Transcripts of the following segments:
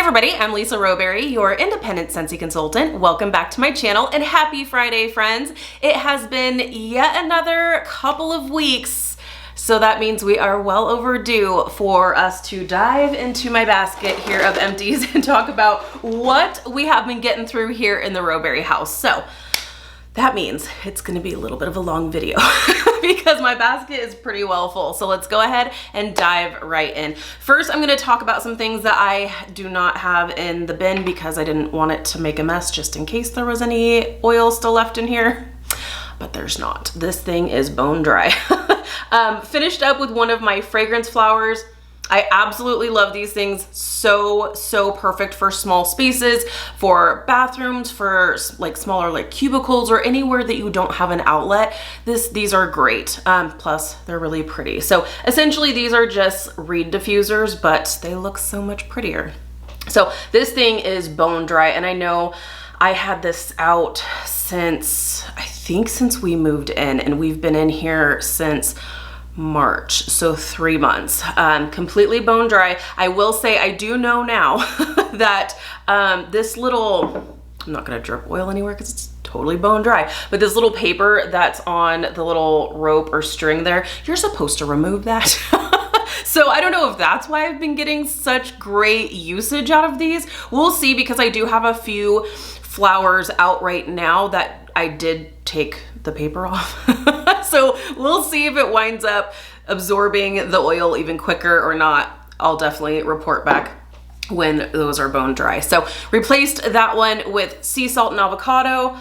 everybody, I'm Lisa Rowberry, your independent Scentsy consultant. Welcome back to my channel and happy Friday, friends. It has been yet another couple of weeks, so that means we are well overdue for us to dive into my basket here of empties and talk about what we have been getting through here in the Rowberry house. So that means it's gonna be a little bit of a long video because my basket is pretty well full. So let's go ahead and dive right in. First, I'm gonna talk about some things that I do not have in the bin because I didn't want it to make a mess just in case there was any oil still left in here, but there's not. This thing is bone dry. Finished up with one of my fragrance flowers. I absolutely love these things. So perfect for small spaces, for bathrooms, for like smaller like cubicles or anywhere that you don't have an outlet. These are great. Plus they're really pretty. So essentially these are just reed diffusers, but they look so much prettier. So this thing is bone dry, and I know I had this out since, I think since we moved in, and we've been in here since March, so 3 months. Completely bone dry. I will say I do know now that this little, I'm not gonna drip oil anywhere because it's totally bone dry, but this little paper that's on the little rope or string there, you're supposed to remove that. So I don't know if that's why I've been getting such great usage out of these. We'll see, because I do have a few flowers out right now that I did take the paper off. So we'll see if it winds up absorbing the oil even quicker or not. I'll definitely report back when those are bone dry. So replaced that one with sea salt and avocado.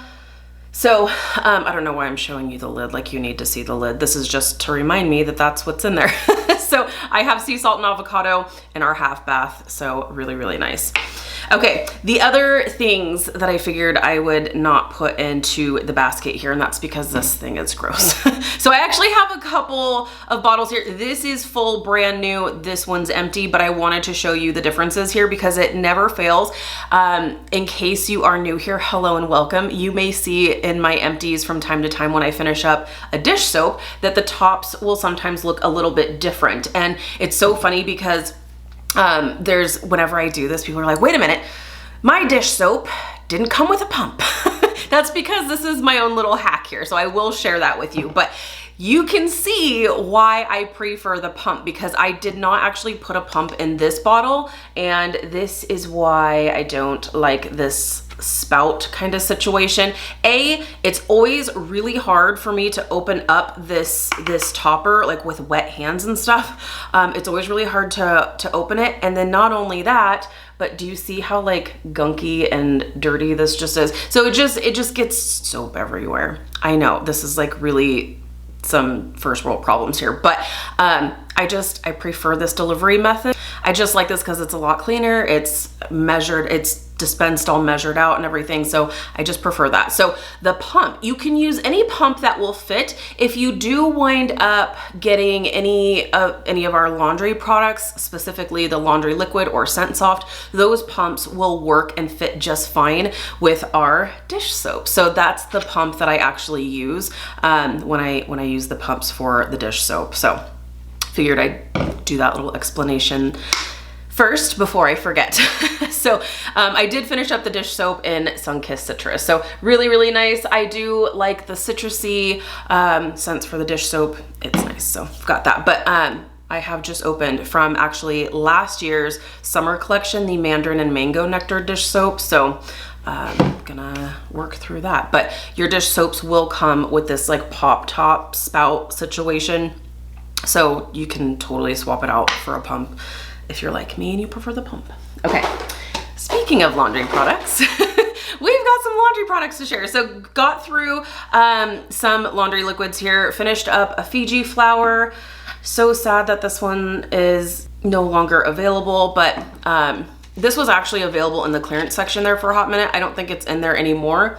So I don't know why I'm showing you the lid like you need to see the lid. This is just to remind me that that's what's in there. So I have sea salt and avocado in our half bath. So really nice. Okay, the other things that I figured I would not put into the basket here, and that's because this thing is gross. So I actually have a couple of bottles here. This is full, brand new. This one's empty, but I wanted to show you the differences here because it never fails. In case you are new here, hello and welcome. You may see in my empties from time to time when I finish up a dish soap that the tops will sometimes look a little bit different. And it's so funny because whenever I do this, people are like, wait a minute, my dish soap didn't come with a pump. That's because this is my own little hack here. So I will share that with you, but you can see why I prefer the pump, because I did not actually put a pump in this bottle. And this is why I don't like this spout kind of situation. It's always really hard for me to open up this topper like with wet hands and stuff. It's always really hard to open it. And then not only that, but do you see how like gunky and dirty this just is? So it just gets soap everywhere. I know this is like really some first world problems here, but I prefer this delivery method. I just like this because it's a lot cleaner. It's measured, it's dispensed all measured out and everything. So I just prefer that. So the pump, you can use any pump that will fit. If you do wind up getting any of our laundry products, specifically the laundry liquid or Scent Soft, those pumps will work and fit just fine with our dish soap. So that's the pump that I actually use when I use the pumps for the dish soap. So figured I'd do that little explanation first before I forget. So I did finish up the dish soap in Sun-Kissed Citrus. So really nice. I do like the citrusy scents for the dish soap. It's nice, so I've got that. But I have just opened from actually last year's summer collection, the Mandarin and Mango Nectar dish soap. So I'm gonna work through that. But your dish soaps will come with this like pop top spout situation. So you can totally swap it out for a pump if you're like me and you prefer the pump. Okay, speaking of laundry products, we've got some laundry products to share. So got through some laundry liquids here, finished up a Fiji flower. So sad that this one is no longer available, but this was actually available in the clearance section there for a hot minute. I don't think it's in there anymore,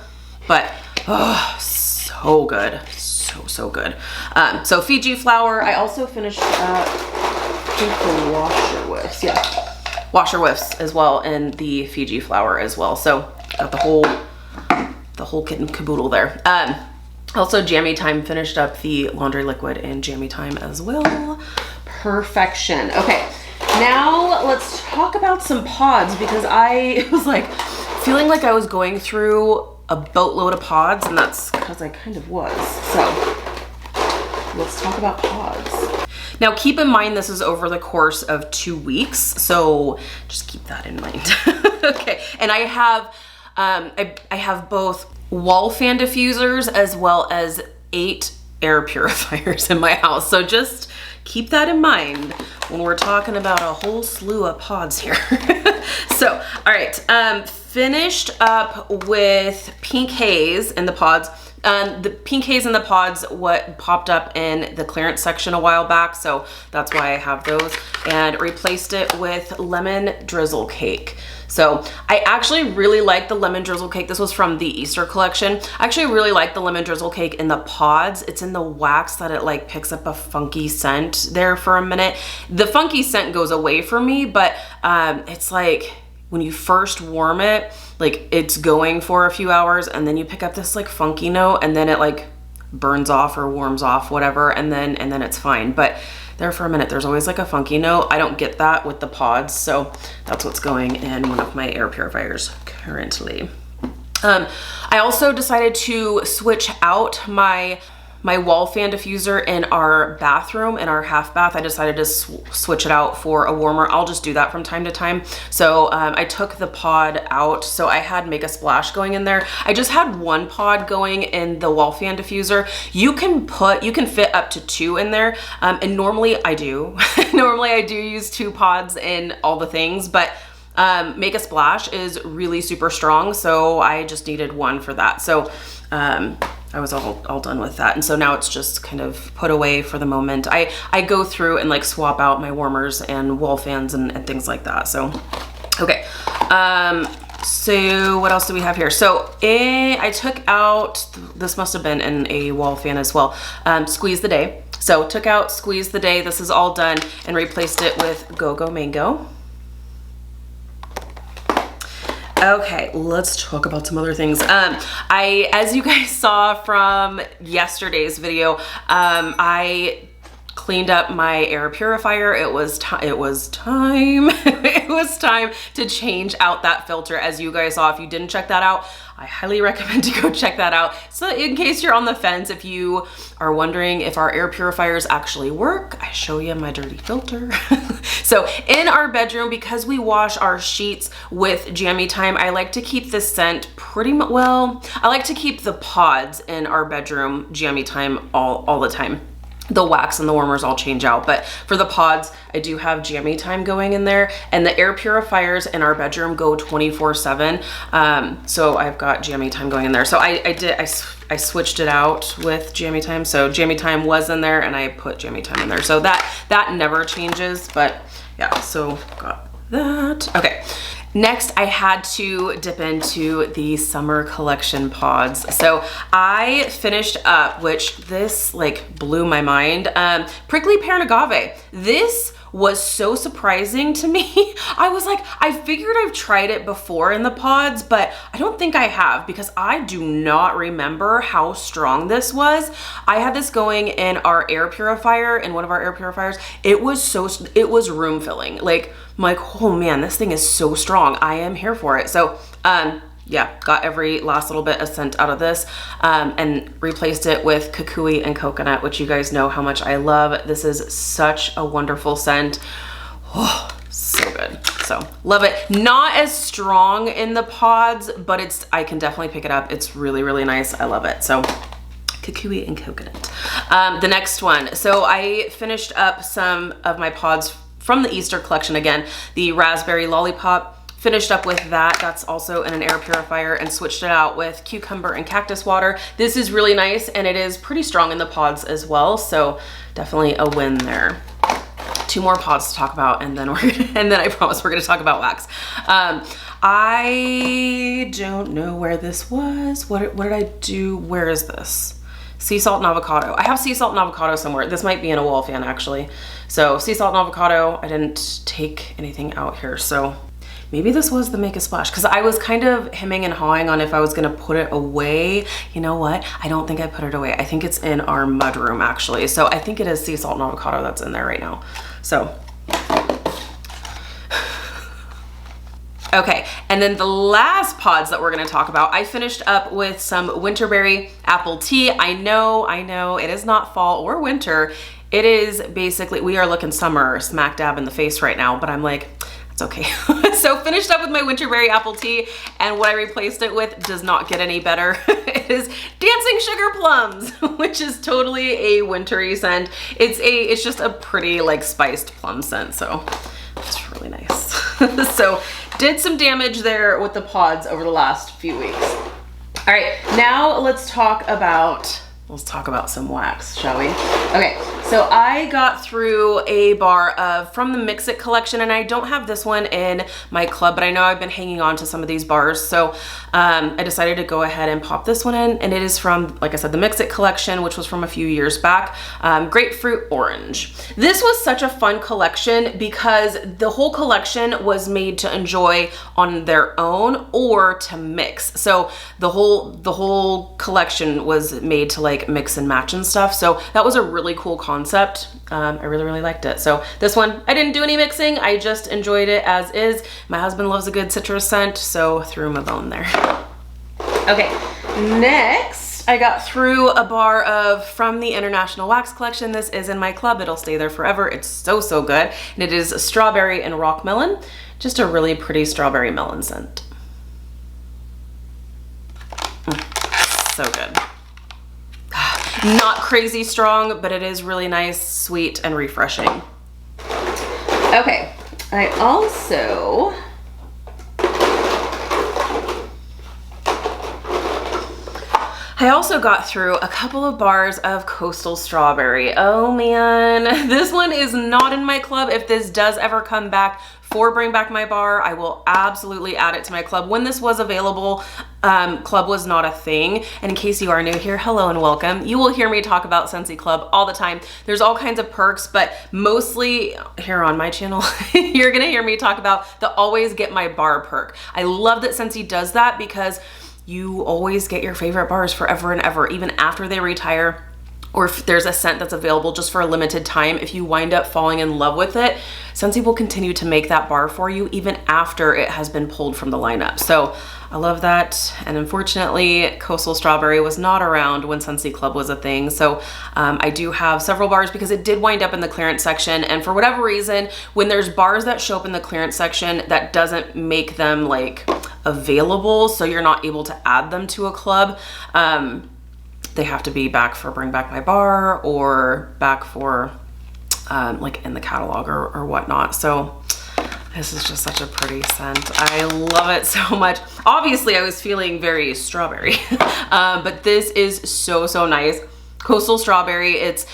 but oh, so good. So good. So Fiji flower. I also finished the washer whiffs. Yeah, washer whiffs as well, and the Fiji flower as well. So got the whole kit and caboodle there. Also Jammy Time, finished up the laundry liquid and Jammy Time as well. Perfection. Okay, Now let's talk about some pods, because I was like feeling like I was going through a boatload of pods, and that's because I kind of was. So let's talk about pods. Now keep in mind this is over the course of 2 weeks, so just keep that in mind. Okay, and I have I have both wall fan diffusers as well as 8 air purifiers in my house, so just keep that in mind when we're talking about a whole slew of pods here. So, all right, finished up with pink haze in the pods. The pink haze in the pods, what popped up in the clearance section a while back, so that's why I have those, and replaced it with lemon drizzle cake. So I actually really like the lemon drizzle cake. This was from the Easter collection. I actually really like the lemon drizzle cake in the pods. It's in the wax that it like picks up a funky scent there for a minute. The funky scent goes away for me, but it's like when you first warm it, like it's going for a few hours, and then you pick up this like funky note, and then it like burns off or warms off, whatever, and then it's fine. But there for a minute, there's always like a funky note. I don't get that with the pods, so that's what's going in one of my air purifiers currently. I also decided to switch out my wall fan diffuser in our bathroom, in our half bath. I decided to switch it out for a warmer. I'll just do that from time to time. So I took the pod out. So I had Make a Splash going in there. I just had 1 pod going in the wall fan diffuser. You can fit up to 2 in there. And normally I do. Normally I do use 2 pods in all the things, but Make a Splash is really super strong. So I just needed 1 for that. So I was all done with that. And so now it's just kind of put away for the moment. I go through and like swap out my warmers and wall fans and things like that. So, okay. So what else do we have here? So I took out, this must have been in a wall fan as well, Squeeze the Day. So took out Squeeze the Day. This is all done, and replaced it with Go Go Mango. Okay, let's talk about some other things. As you guys saw from yesterday's video, I cleaned up my air purifier. It was time it was time to change out that filter. As you guys saw, if you didn't check that out, I highly recommend to go check that out. So in case you're on the fence, if you are wondering if our air purifiers actually work, I show you my dirty filter. So in our bedroom, because we wash our sheets with Jammy Time, I like to keep the scent pretty much, well, I like to keep the pods in our bedroom Jammy Time all the time. The wax and the warmers all change out, but for the pods, I do have Jammy Time going in there, and the air purifiers in our bedroom go 24/7. So I've got Jammy Time going in there. So I switched it out with Jammy Time. So Jammy Time was in there, and I put Jammy Time in there. So that never changes, but yeah, so got that. Okay. Next, I had to dip into the summer collection pods. So I finished up, which this like blew my mind, Prickly Pear and Agave. This was so surprising to me. I was like, I figured I've tried it before in the pods, but I don't think I have, because I do not remember how strong this was. I had this going in our air purifier, in one of our air purifiers. It was room filling. Like, I'm like, oh man, this thing is so strong. I am here for it. So, yeah, got every last little bit of scent out of this, and replaced it with Kukui and Coconut, which you guys know how much I love. This is such a wonderful scent. Oh, so good. So love it. Not as strong in the pods, but I can definitely pick it up. It's really, really nice. I love it. So Kukui and Coconut. The next one. So I finished up some of my pods from the Easter collection again, the Raspberry Lollipop. Finished up with that. That's also in an air purifier, and switched it out with Cucumber and Cactus Water. This is really nice, and it is pretty strong in the pods as well, so definitely a win there. 2 more pods to talk about, and then I promise we're gonna talk about wax. I don't know where this was. What did I do? Where is this? Sea salt and avocado. I have sea salt and avocado somewhere. This might be in a wall fan actually. So sea salt and avocado. I didn't take anything out here, so maybe this was the Make a Splash, because I was kind of hemming and hawing on if I was gonna put it away. You know what? I don't think I put it away. I think it's in our mudroom actually. So I think it is sea salt and avocado that's in there right now. So Okay, and then the last pods that we're gonna talk about, I finished up with some Winterberry apple tea. I know, it is not fall or winter. It is basically, we are looking summer smack dab in the face right now, but I'm like, it's okay. So finished up with my Winterberry apple tea, and what I replaced it with does not get any better. It is Dancing Sugar Plums, which is totally a wintry scent. It's just a pretty like spiced plum scent, so it's really nice. So did some damage there with the pods over the last few weeks. All right, now let's talk about some wax, shall we? Okay, so I got through a bar of from the Mix It collection, and I don't have this one in my club, but I know I've been hanging on to some of these bars, so I decided to go ahead and pop this one in, and it is from, like I said, the Mix It collection, which was from a few years back, Grapefruit Orange. This was such a fun collection because the whole collection was made to enjoy on their own or to mix. So the whole collection was made to like mix and match and stuff. So that was a really cool concept. I really liked it. So this one, I didn't do any mixing. I just enjoyed it as is. My husband loves a good citrus scent, so threw him a bone there. Okay, next I got through a bar of from the International Wax collection. This is in my club. It'll stay there forever. It's so good. And it is strawberry and rock melon. Just a really pretty strawberry melon scent. So good. Not crazy strong, but it is really nice, sweet, and refreshing. Okay, I also got through a couple of bars of Coastal Strawberry. Oh man, this one is not in my club. If this does ever come back for Bring Back My Bar, I will absolutely add it to my club. When this was available, club was not a thing. And in case you are new here, hello and welcome. You will hear me talk about Scentsy Club all the time. There's all kinds of perks, but mostly here on my channel, you're gonna hear me talk about the always get my bar perk. I love that Scentsy does that because you always get your favorite bars forever and ever, even after they retire, or if there's a scent that's available just for a limited time. If you wind up falling in love with it, Scentsy will continue to make that bar for you even after it has been pulled from the lineup. So I love that. And unfortunately, Coastal Strawberry was not around when Scentsy Club was a thing. So I do have several bars because it did wind up in the clearance section. And for whatever reason, when there's bars that show up in the clearance section, that doesn't make them like available, so you're not able to add them to a club. They have to be back for Bring Back My Bar or back for like in the catalog or whatnot. So this is just such a pretty scent. I love it so much. Obviously I was feeling very strawberry, but this is so nice. Coastal Strawberry, it's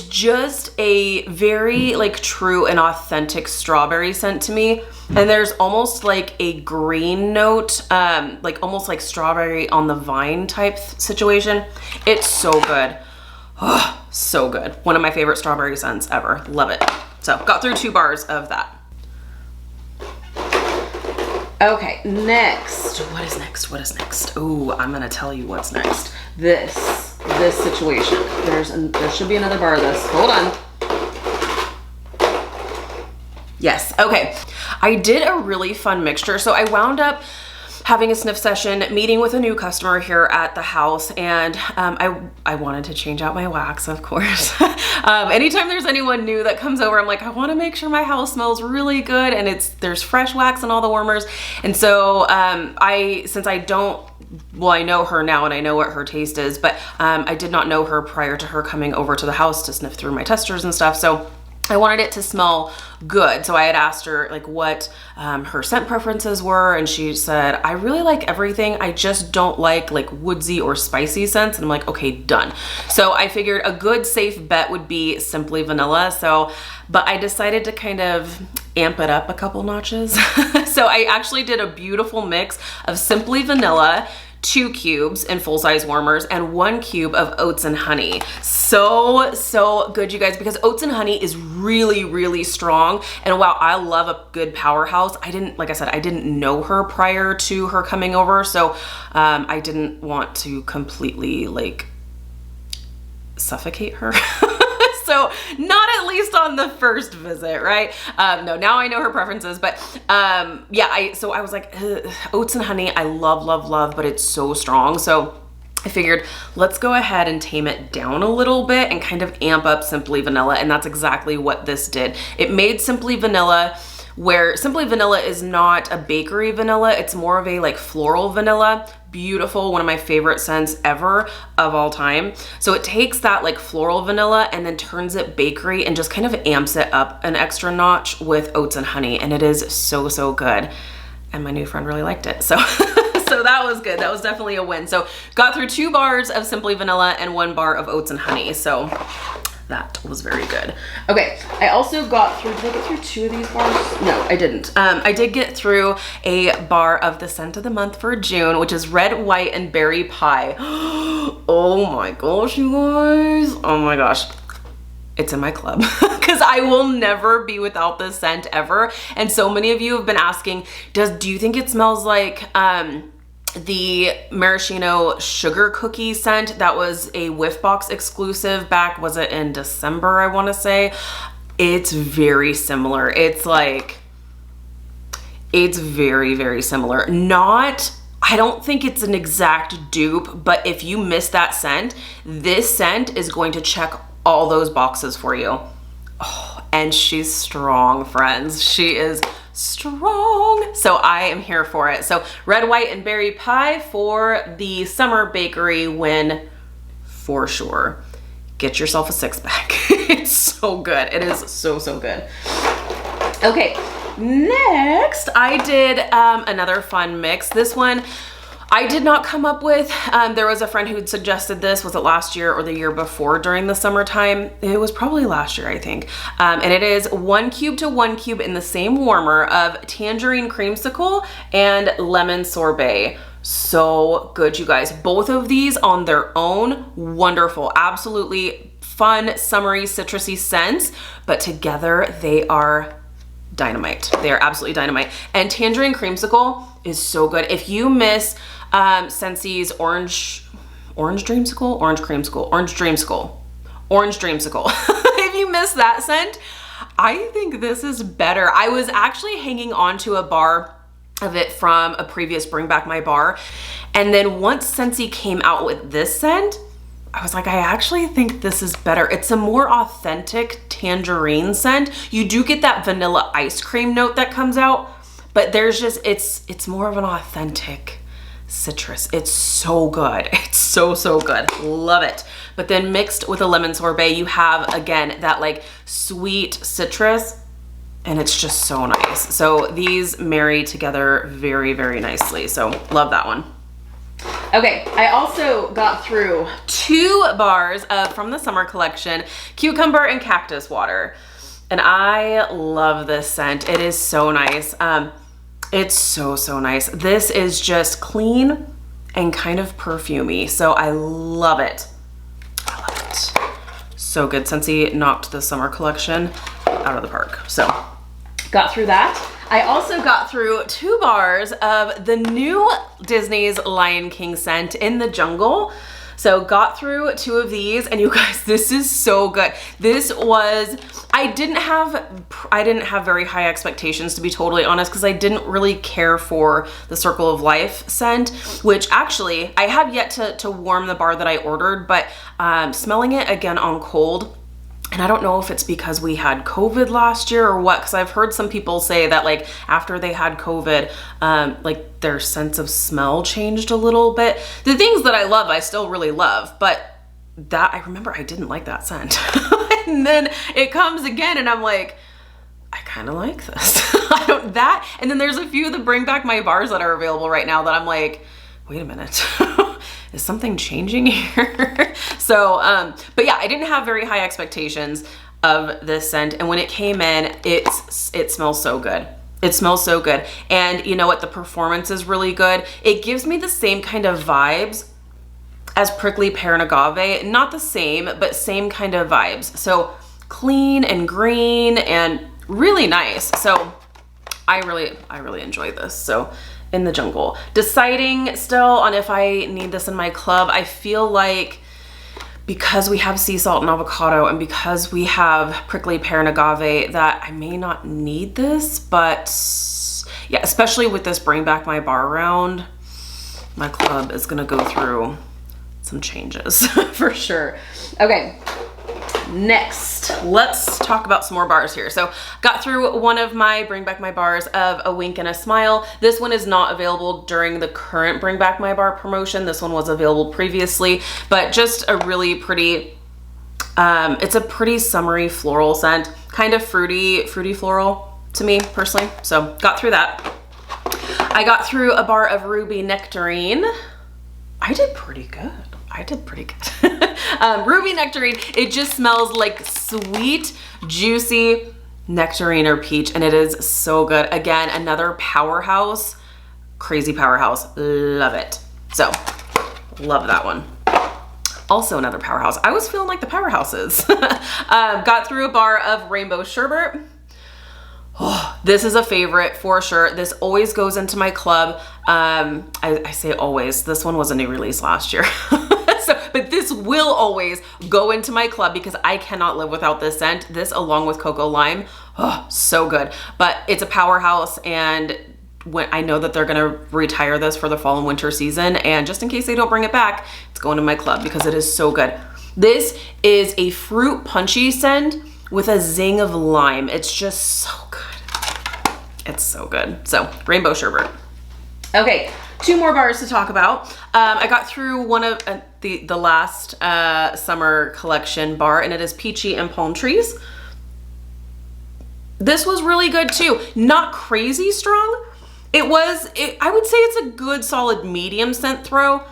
just a very like true and authentic strawberry scent to me. And there's almost like a green note, like almost like strawberry on the vine type situation. It's so good. Oh, so good. One of my favorite strawberry scents ever. Love it. So got through 2 bars of that. Okay, next. What is next? Oh, I'm gonna tell you what's next. This situation. There should be another bar of this. Hold on. Yes, okay. I did a really fun mixture. So I wound up having a sniff session, meeting with a new customer here at the house, and I wanted to change out my wax, of course. Anytime there's anyone new that comes over, I'm like, I want to make sure my house smells really good and there's fresh wax in all the warmers. And so since I know her now and I know what her taste is, but I did not know her prior to her coming over to the house to sniff through my testers and stuff. So I wanted it to smell good. So I had asked her like what her scent preferences were, and she said, I really like everything. I just don't like woodsy or spicy scents. And I'm like, okay, done. So I figured a good safe bet would be Simply Vanilla. But I decided to kind of amp it up a couple notches. So I actually did a beautiful mix of Simply Vanilla, 2 cubes in full-size warmers, and 1 cube of oats and honey. So good, you guys, because oats and honey is really strong. And while I love a good powerhouse, like I said, I didn't know her prior to her coming over, so I didn't want to completely suffocate her. So not at least on the first visit, right? No, now I know her preferences, but yeah, so I was like, oats and honey, I love, love, love, but it's so strong. So I figured let's go ahead and tame it down a little bit and kind of amp up Simply Vanilla. And that's exactly what this did. It made Simply Vanilla, where Simply Vanilla is not a bakery vanilla, it's more of a like floral vanilla. Beautiful, one of my favorite scents ever of all time. So it takes that like floral vanilla and then turns it bakery and just kind of amps it up an extra notch with oats and honey. And it is so, so good. And my new friend really liked it. So so that was good. That was definitely a win. So got through 2 bars of Simply Vanilla and 1 bar of oats and honey. So that was very good. Okay, I also got through, did I get through 2 of these bars? No, I didn't. I did get through a bar of the scent of the month for June, which is Red, White, and Berry Pie. Oh my gosh, you guys. Oh my gosh. It's in my club because I will never be without this scent ever. And so many of you have been asking, do you think it smells like the maraschino sugar cookie scent that was a Whiff Box exclusive back, was it in December, I want to say? It's very similar. It's like, it's very, very similar. I don't think it's an exact dupe, but if you miss that scent, this scent is going to check all those boxes for you. Oh, and she's strong, friends. She is strong. So I am here for it. So Red, White, and Berry Pie for the summer bakery win for sure. Get yourself a 6-pack. It's so good. It is so, so good. Okay, next I did another fun mix. This one I did not come up with. There was a friend who'd suggested this, was it last year or the year before during the summertime? It was probably last year, I think. And it is 1 cube to 1 cube in the same warmer of tangerine creamsicle and lemon sorbet. So good, you guys. Both of these on their own, wonderful, absolutely fun, summery, citrusy scents, but together they are dynamite. They are absolutely dynamite. And tangerine creamsicle is so good. If you miss Scentsy's orange dreamsicle, if you miss that scent, I think this is better. I was actually hanging on to a bar of it from a previous Bring Back My Bar, and then once Scentsy came out with this scent, I was like, I actually think this is better. It's a more authentic tangerine scent. You do get that vanilla ice cream note that comes out, but there's just, it's more of an authentic citrus. It's so good. It's so, so good. Love it. But then mixed with a lemon sorbet, you have, again, that like sweet citrus, and it's just so nice. So these marry together very, very nicely. So love that one. Okay, I also got through 2 bars of from the summer collection, cucumber and cactus water. And I love this scent. It is so nice. It's so, so nice. This is just clean and kind of perfumey. So I love it. I love it. So good. Scentsy knocked the summer collection out of the park. So got through that. I also got through 2 bars of the new Disney's Lion King scent in the jungle. So got through 2 of these, and you guys, this is so good. This was, I didn't have very high expectations, to be totally honest, because I didn't really care for the Circle of Life scent, which actually I have yet to warm the bar that I ordered, but smelling it again on cold, and I don't know if it's because we had COVID last year or what, because I've heard some people say that like after they had COVID, like their sense of smell changed a little bit. The things that I love, I still really love, but that, I remember I didn't like that scent. And then it comes again and I'm like, I kind of like this. And then there's a few of the Bring Back My bars that are available right now that I'm like, wait a minute. Is something changing here? So, but yeah, I didn't have very high expectations of this scent. And when it came in, it smells so good. It smells so good. And you know what? The performance is really good. It gives me the same kind of vibes as Prickly Pear and Agave. Not the same, but same kind of vibes. So clean and green and really nice. So I really enjoy this. So in the jungle. Deciding still on if I need this in my club. I feel like because we have sea salt and avocado and because we have prickly pear and agave that I may not need this, but yeah, especially with this bring back my bar round, my club is gonna go through some changes for sure. Okay, next, let's talk about some more bars here. So got through one of my bring back my bars of a wink and a smile. This one is not available during the current bring back my bar promotion. This one was available previously, but just a really pretty, it's a pretty summery floral scent, kind of fruity floral to me personally. So got through that. I got through a bar of Ruby Nectarine. I did pretty good. Ruby Nectarine, it just smells like sweet, juicy nectarine or peach, and it is so good. Again, another powerhouse, crazy powerhouse, love it. So, love that one. Also another powerhouse. I was feeling like the powerhouses. Got through a bar of Rainbow Sherbet. Oh, this is a favorite for sure. This always goes into my club. I say always, this one was a new release last year. But this will always go into my club because I cannot live without this scent. This along with Cocoa Lime, oh, so good. But it's a powerhouse, and when I know that they're gonna retire this for the fall and winter season, and just in case they don't bring it back, it's going to my club because it is so good. This is a fruit punchy scent with a zing of lime. It's just so good. It's so good. So, Rainbow Sherbet. Okay, 2 more bars to talk about. I got through one of the last summer collection bar, and it is Peachy and Palm Trees. This was really good too. Not crazy strong. I would say it's a good solid medium scent throw.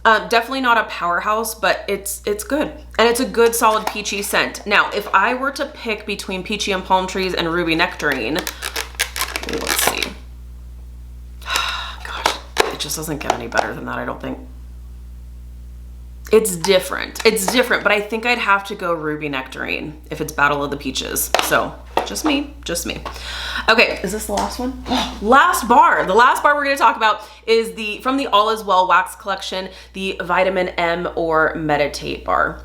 Definitely not a powerhouse, but it's good. And it's a good solid peachy scent. Now, if I were to pick between Peachy and Palm Trees and Ruby Nectarine, let's see. Gosh, it just doesn't get any better than that, I don't think. It's different, but I think I'd have to go Ruby Nectarine if it's Battle of the Peaches. So, just me. Okay, is this the last one? Last bar. The last bar we're gonna talk about is from the All Is Well Wax Collection, the Vitamin M or Meditate bar.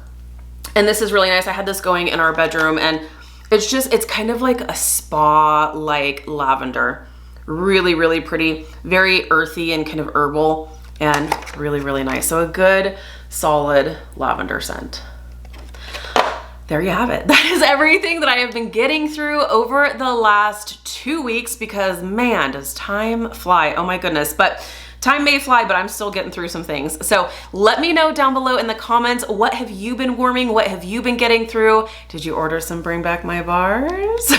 And this is really nice. I had this going in our bedroom, and it's kind of like a spa-like lavender. Really, really pretty, very earthy and kind of herbal, and really, really nice. So a good, solid lavender scent. There you have it. That is everything that I have been getting through over the last 2 weeks because, man, does time fly. Oh my goodness. But time may fly, but I'm still getting through some things. So let me know down below in the comments, what have you been warming? What have you been getting through? Did you order some Bring Back My Bars?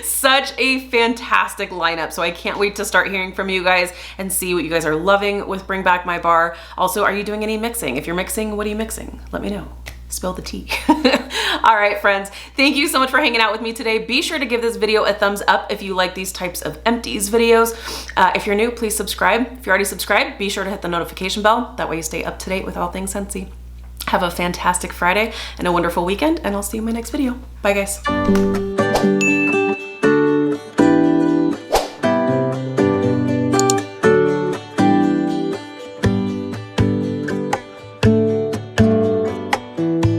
Such a fantastic lineup. So I can't wait to start hearing from you guys and see what you guys are loving with Bring Back My Bar. Also, are you doing any mixing? If you're mixing, what are you mixing? Let me know. Spill the tea. All right, friends, thank you so much for hanging out with me today. Be sure to give this video a thumbs up if you like these types of Empties videos. If you're new, please subscribe. If you're already subscribed, be sure to hit the notification bell. That way you stay up to date with all things Scentsy. Have a fantastic Friday and a wonderful weekend, and I'll see you in my next video. Bye, guys.